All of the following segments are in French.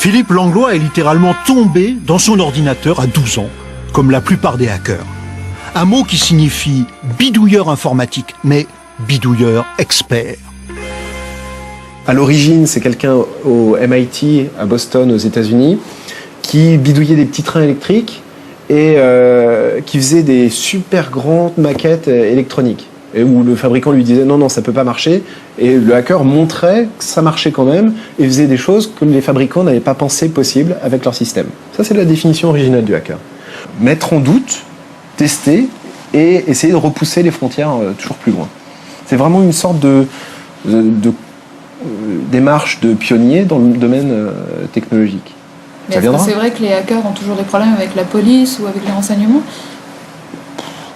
Philippe Langlois est littéralement tombé dans son ordinateur à 12 ans, comme la plupart des hackers. Un mot qui signifie bidouilleur informatique, mais bidouilleur expert. À l'origine, c'est quelqu'un au MIT, à Boston, aux États-Unis, qui bidouillait des petits trains électriques et qui faisait des super grandes maquettes électroniques. Et où le fabricant lui disait non, ça peut pas marcher. Et le hacker montrait que ça marchait quand même et faisait des choses que les fabricants n'avaient pas pensé possible avec leur système. Ça, c'est la définition originale du hacker. Mettre en doute, tester et essayer de repousser les frontières toujours plus loin. C'est vraiment une sorte de démarche de pionnier dans le domaine technologique. Mais est-ce que c'est vrai que les hackers ont toujours des problèmes avec la police ou avec les renseignements ?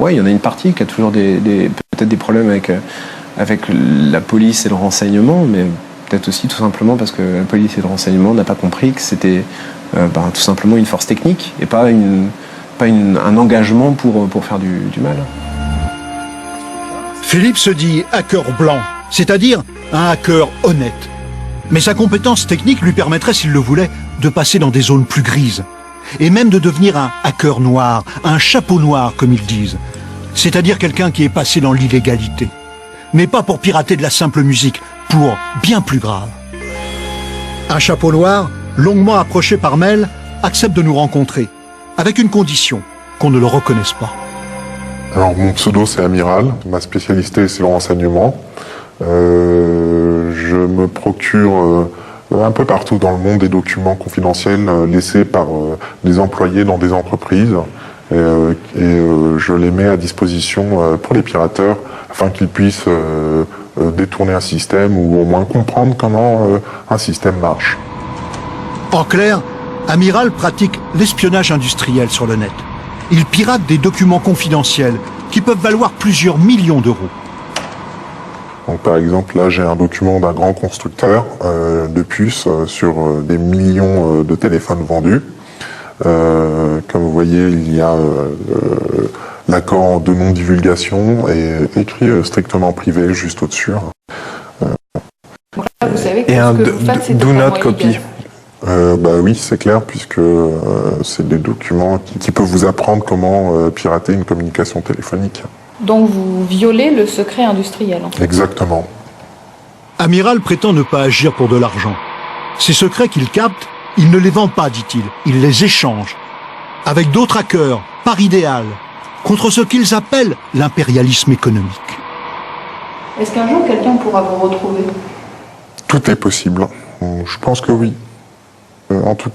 Oui, il y en a une partie qui a toujours peut-être des problèmes avec la police et le renseignement, mais peut-être aussi tout simplement parce que la police et le renseignement n'a pas compris que c'était tout simplement une force technique et pas un engagement pour faire du mal. Philippe se dit hacker blanc, c'est-à-dire un hacker honnête. Mais sa compétence technique lui permettrait, s'il le voulait, de passer dans des zones plus grises. Et même de devenir un hacker noir, un chapeau noir comme ils disent. C'est-à-dire quelqu'un qui est passé dans l'illégalité. Mais pas pour pirater de la simple musique, pour bien plus grave. Un chapeau noir, longuement approché par mail, accepte de nous rencontrer, avec une condition, qu'on ne le reconnaisse pas. Alors mon pseudo c'est Amiral, ma spécialité c'est le renseignement. Je me procure un peu partout dans le monde des documents confidentiels laissés par des employés dans des entreprises et je les mets à disposition pour les pirateurs afin qu'ils puissent détourner un système ou au moins comprendre comment un système marche. En clair, Amiral pratique l'espionnage industriel sur le net. Il pirate des documents confidentiels qui peuvent valoir plusieurs millions d'euros. Donc, par exemple, là, j'ai un document d'un grand constructeur de puces sur des millions de téléphones vendus. Comme vous voyez, il y a l'accord de non-divulgation et écrit strictement privé juste au-dessus. Donc là, vous savez que et ce que vous faites, c'est do totalement not copy. illégal. Oui, c'est clair, puisque c'est des documents qui peuvent vous apprendre comment pirater une communication téléphonique. Donc vous violez le secret industriel, en fait. Exactement. Amiral prétend ne pas agir pour de l'argent. Ces secrets qu'il capte, il ne les vend pas, dit-il, il les échange. Avec d'autres hackers, par idéal, contre ce qu'ils appellent l'impérialisme économique. Est-ce qu'un jour quelqu'un pourra vous retrouver ? Tout est possible. Je pense que oui. En tout